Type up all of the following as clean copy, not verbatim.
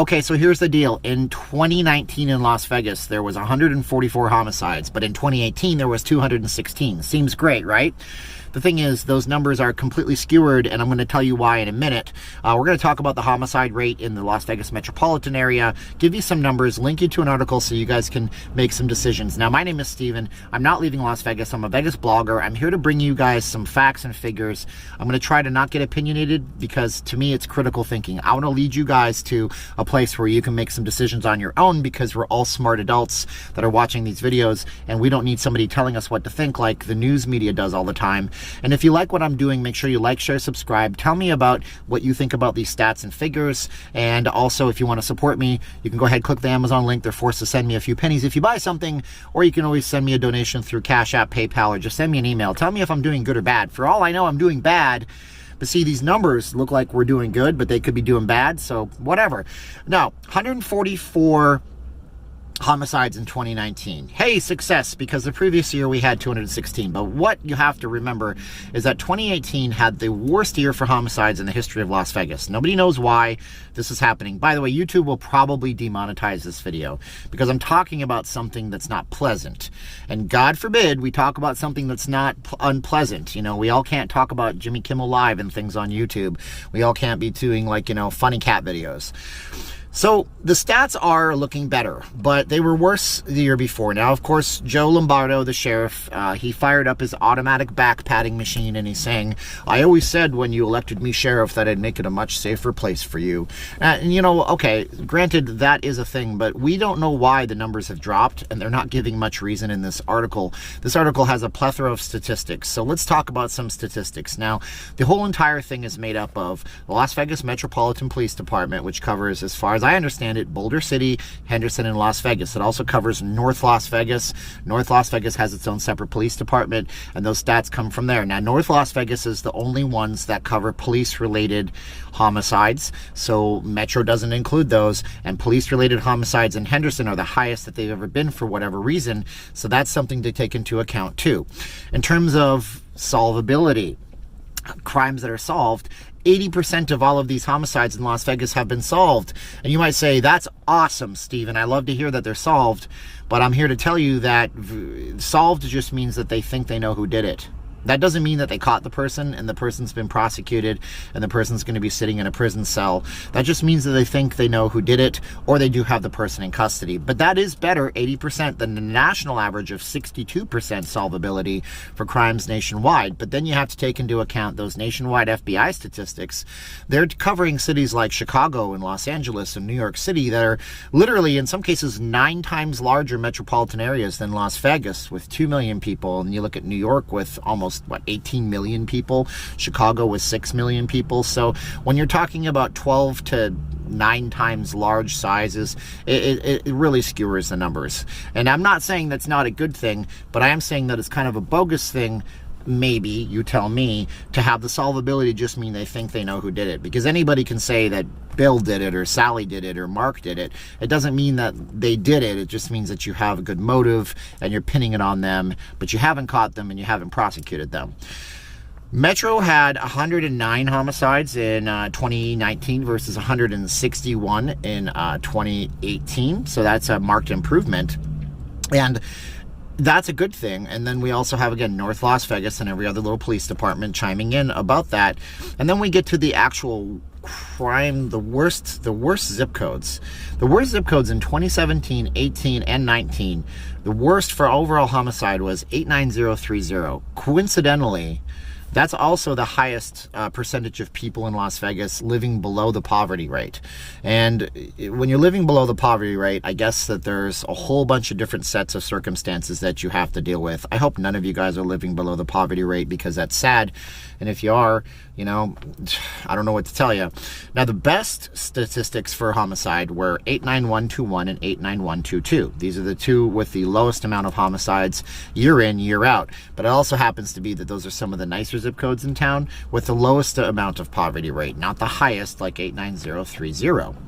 Okay, so here's the deal. In 2019 in Las Vegas, there was 144 homicides, but in 2018, there was 216. Seems great, right? The thing is, those numbers are completely skewered, and I'm going to tell you why in a minute. We're going to talk about the homicide rate in the Las Vegas metropolitan area, give you some numbers, link you to an article so you guys can make some decisions. Now, my name is Steven. I'm not leaving Las Vegas. I'm a Vegas blogger. I'm here to bring you guys some facts and figures. I'm going to try to not get opinionated because, to me, it's critical thinking. I want to lead you guys to a place where you can make some decisions on your own because we're all smart adults that are watching these videos, and we don't need somebody telling us what to think like the news media does all the time. And if you like what I'm doing, make sure you like, share, subscribe. Tell me about what you think about these stats and figures. And also, if you want to support me, you can go ahead, click the Amazon link. They're forced to send me a few pennies if you buy something, or you can always send me a donation through Cash App, PayPal, or just send me an email. Tell me if I'm doing good or bad. For all I know, I'm doing bad. But see, these numbers look like we're doing good, but they could be doing bad, so whatever. Now, 144 homicides in 2019. Hey, success, because the previous year we had 216. But what you have to remember is that 2018 had the worst year for homicides in the history of Las Vegas. Nobody knows why this is happening. By the way, YouTube will probably demonetize this video because I'm talking about something that's not pleasant. And God forbid we talk about something that's not unpleasant. You know, we all can't talk about Jimmy Kimmel Live and things on YouTube. We all can't be doing, like, you know, funny cat videos. So the stats are looking better, but they were worse the year before. Now, of course, Joe Lombardo, the sheriff, he fired up his automatic back padding machine, and he's saying, I always said when you elected me sheriff that I'd make it a much safer place for you. And, you know, okay, granted, that is a thing, but we don't know why the numbers have dropped, and they're not giving much reason in this article. This article has a plethora of statistics, so let's talk about some statistics. Now, the whole entire thing is made up of the Las Vegas Metropolitan Police Department, which covers, as far as I understand it, Boulder City, Henderson, and Las Vegas. It also covers North Las Vegas. North Las Vegas has its own separate police department, and those stats come from there. Now, North Las Vegas is the only ones that cover police-related homicides, so Metro doesn't include those, and police-related homicides in Henderson are the highest that they've ever been for whatever reason, so that's something to take into account too. In terms of solvability, crimes that are solved, 80% of all of these homicides in Las Vegas have been solved. And you might say, that's awesome, Steven. I love to hear that they're solved. But I'm here to tell you that solved just means that they think they know who did it. That doesn't mean that they caught the person and the person's been prosecuted and the person's going to be sitting in a prison cell. That just means that they think they know who did it, or they do have the person in custody. But that is better, 80%, than the national average of 62% solvability for crimes nationwide. But then you have to take into account those nationwide FBI statistics. They're covering cities like Chicago and Los Angeles and New York City that are literally, in some cases, 9 times larger metropolitan areas than Las Vegas with 2 million people. And you look at New York with almost 18 million people, Chicago with 6 million people. So when you're talking about 12 to 9 times large sizes, it really skewers the numbers. And I'm not saying that's not a good thing, but I am saying that it's kind of a bogus thing, maybe, you tell me, to have the solvability just mean they think they know who did it. Because anybody can say that Bill did it, or Sally did it, or Mark did it. It doesn't mean that they did it. It just means that you have a good motive and you're pinning it on them, but you haven't caught them and you haven't prosecuted them. Metro had 109 homicides in 2019 versus 161 in 2018. So that's a marked improvement. And that's a good thing. And then we also have, again, North Las Vegas and every other little police department chiming in about that. And then we get to the actual crime, the worst zip codes. The worst zip codes in 2017, 18, and 19. The worst for overall homicide was 89030. Coincidentally, that's also the highest percentage of people in Las Vegas living below the poverty rate. And when you're living below the poverty rate, I guess that there's a whole bunch of different sets of circumstances that you have to deal with. I hope none of you guys are living below the poverty rate, because that's sad. And if you are, you know, I don't know what to tell you. Now, the best statistics for homicide were 89121 and 89122. These are the two with the lowest amount of homicides year in, year out. But it also happens to be that those are some of the nicer zip codes in town with the lowest amount of poverty rate, not the highest like 89030.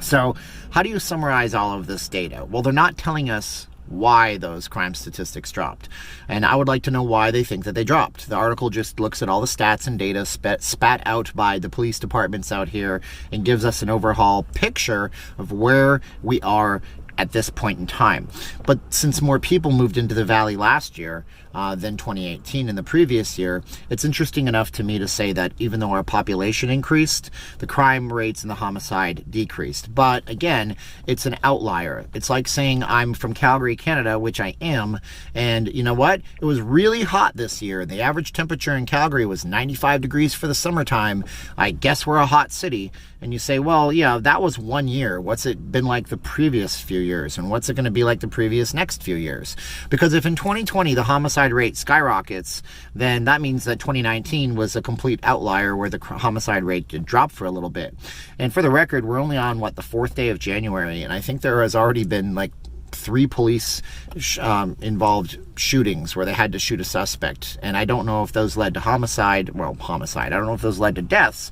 So how do you summarize all of this data? Well, they're not telling us why those crime statistics dropped. And I would like to know why they think that they dropped. The article just looks at all the stats and data spat out by the police departments out here and gives us an overall picture of where we are at this point in time. But since more people moved into the valley last year than 2018 in the previous year, it's interesting enough to me to say that even though our population increased, the crime rates and the homicide decreased. But again, it's an outlier. It's like saying I'm from Calgary, Canada, which I am, and you know what? It was really hot this year. The average temperature in Calgary was 95 degrees for the summertime. I guess we're a hot city. And you say, well, yeah, that was 1 year. What's it been like the previous few years? And what's it going to be like the previous next few years? Because if in 2020 the homicide rate skyrockets, then that means that 2019 was a complete outlier where the homicide rate did drop for a little bit. And for the record, we're only on, what, the 4th day of January. And I think there has already been like 3 police involved shootings where they had to shoot a suspect. And I don't know if those led to homicide. I don't know if those led to deaths.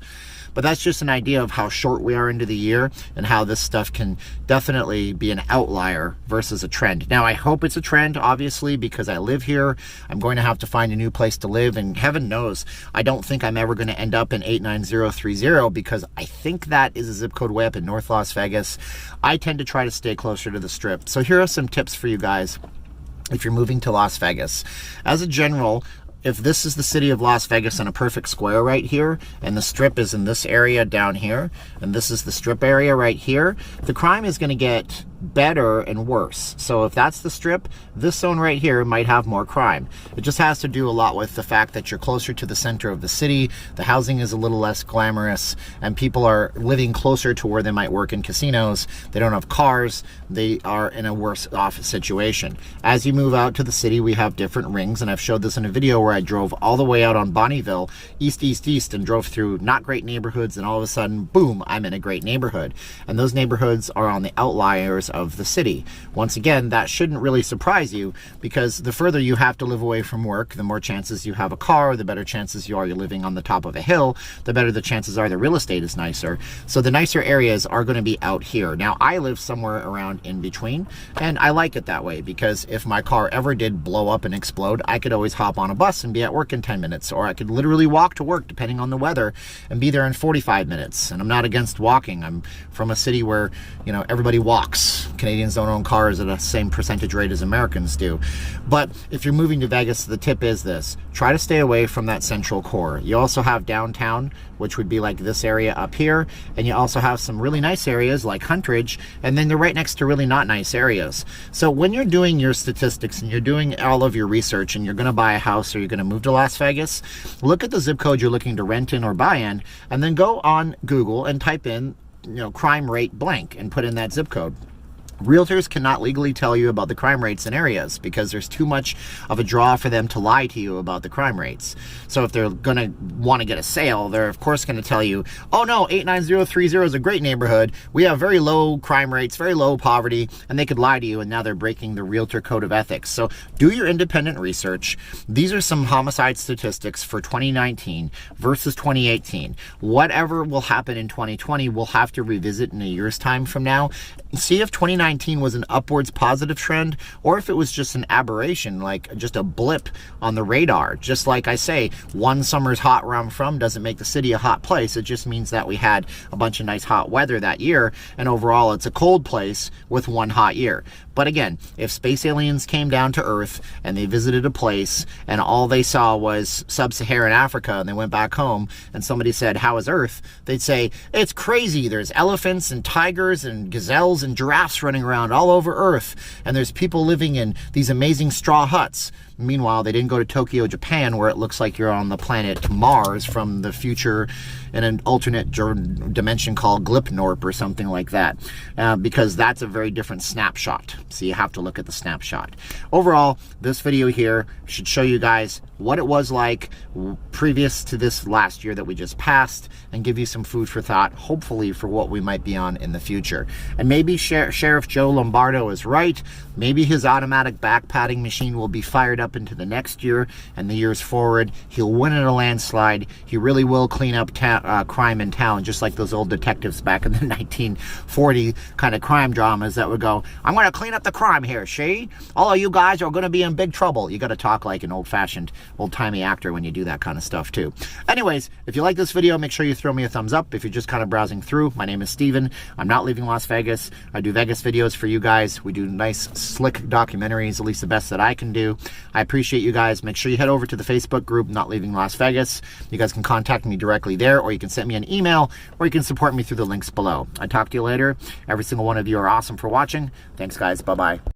But that's just an idea of how short we are into the year and how this stuff can definitely be an outlier versus a trend. Now, I hope it's a trend, obviously, because I live here. I'm going to have to find a new place to live, and heaven knows, I don't think I'm ever going to end up in 89030 because I think that is a zip code way up in North Las Vegas. I tend to try to stay closer to the Strip. So here are some tips for you guys if you're moving to Las Vegas. As a general, if this is the city of Las Vegas in a perfect square right here, and the Strip is in this area down here, and this is the Strip area right here, the crime is going to get better and worse. So if that's the Strip, this zone right here might have more crime. It just has to do a lot with the fact that you're closer to the center of the city, the housing is a little less glamorous, and people are living closer to where they might work in casinos. They don't have cars. They are in a worse off situation. As you move out to the city, we have different rings, and I've showed this in a video where I drove all the way out on Bonnieville, east, and drove through not great neighborhoods, and all of a sudden, boom, I'm in a great neighborhood. And those neighborhoods are on the outliers of the city. Once again, that shouldn't really surprise you, because the further you have to live away from work, the more chances you have a car, the better chances you are you're living on the top of a hill, the better the chances are the real estate is nicer. So the nicer areas are going to be out here. Now, I live somewhere around in between, and I like it that way, because if my car ever did blow up and explode, I could always hop on a bus and be at work in 10 minutes, or I could literally walk to work depending on the weather and be there in 45 minutes. And I'm not against walking. I'm from a city where, you know, everybody walks. Canadians don't own cars at the same percentage rate as Americans do. But if you're moving to Vegas, the tip is this: try to stay away from that central core. You also have downtown, which would be like this area up here, and you also have some really nice areas like Huntridge, and then they're right next to really not nice areas. So when you're doing your statistics and you're doing all of your research and you're going to buy a house or you're going to move to Las Vegas, look at the zip code you're looking to rent in or buy in, and then go on Google and type in, you know, crime rate blank and put in that zip code. Realtors cannot legally tell you about the crime rates in areas because there's too much of a draw for them to lie to you about the crime rates. So if they're going to want to get a sale, they're of course going to tell you, oh no, 89030 is a great neighborhood. We have very low crime rates, very low poverty, and they could lie to you, and now they're breaking the realtor code of ethics. So do your independent research. These are some homicide statistics for 2019 versus 2018. Whatever will happen in 2020, we'll have to revisit in a year's time from now. See if 2019 was an upwards positive trend, or if it was just an aberration, like just a blip on the radar. Just like I say, one summer's hot where I'm from doesn't make the city a hot place. It just means that we had a bunch of nice hot weather that year, and overall it's a cold place with one hot year. But again, if space aliens came down to Earth and they visited a place and all they saw was sub-Saharan Africa and they went back home and somebody said, how is Earth? They'd say, it's crazy. There's elephants and tigers and gazelles and giraffes running around all over Earth. And there's people living in these amazing straw huts. Meanwhile, they didn't go to Tokyo, Japan, where it looks like you're on the planet Mars from the future in an alternate dimension called Glipnorp or something like that, because that's a very different snapshot. So you have to look at the snapshot. Overall, this video here should show you guys what it was like previous to this last year that we just passed, and give you some food for thought, hopefully for what we might be on in the future. And maybe Sheriff Joe Lombardo is right. Maybe his automatic back padding machine will be fired up into the next year and the years forward. He'll win in a landslide. He really will clean up crime in town, just like those old detectives back in the 1940 kind of crime dramas that would go, I'm going to clean up the crime here, see? All of you guys are going to be in big trouble. You got to talk like an old-fashioned, old-timey actor when you do that kind of stuff too. Anyways, if you like this video, make sure you throw me a thumbs up. If you're just kind of browsing through, my name is Steven. I'm not leaving Las Vegas. I do Vegas videos for you guys. We do nice, slick documentaries, at least the best that I can do. I appreciate you guys. Make sure you head over to the Facebook group, Not Leaving Las Vegas. You guys can contact me directly there, or you can send me an email, or you can support me through the links below. I talk to you later. Every single one of you are awesome for watching. Thanks, guys. Bye-bye.